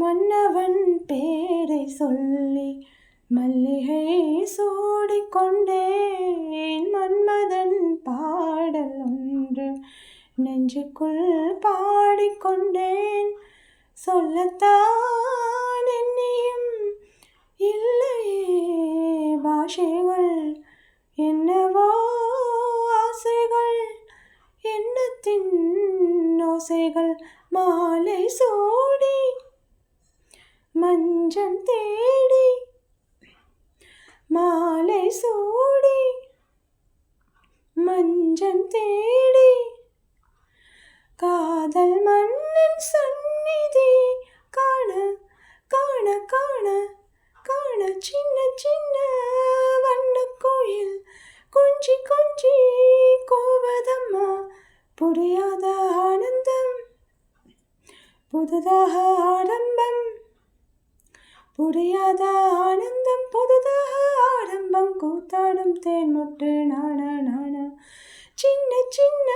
மன்னவன் பேரை சொல்லி மல்லிகை சூடிக்கொண்டேன். மன்மதன் பாடல் ஒன்று நெஞ்சுக்குள் பாடிக்கொண்டேன். சொல்லத்தான் எண்ணியும் இல்லையே பாஷைகள், என்னவோ ஆசைகள், எண்ணத்தின் ஓசைகள். மாலை சூடி மஞ்சம் தேடி, மாலை சூடி மஞ்சம் தேடி, காதல் மன்னன் சந்நிதி காண காண காண காண. சின்ன சின்ன வண்ணக்குயில் கொஞ்சி கொஞ்சி கோவதம்மா. புரியாத ஆனந்தம் புதுதாக ஆரம்பம், புரியாத ஆனந்தம் புதுதாக ஆரம்பம். கூத்தாடும் தேன் முட்டு நானா நானா. சின்ன சின்ன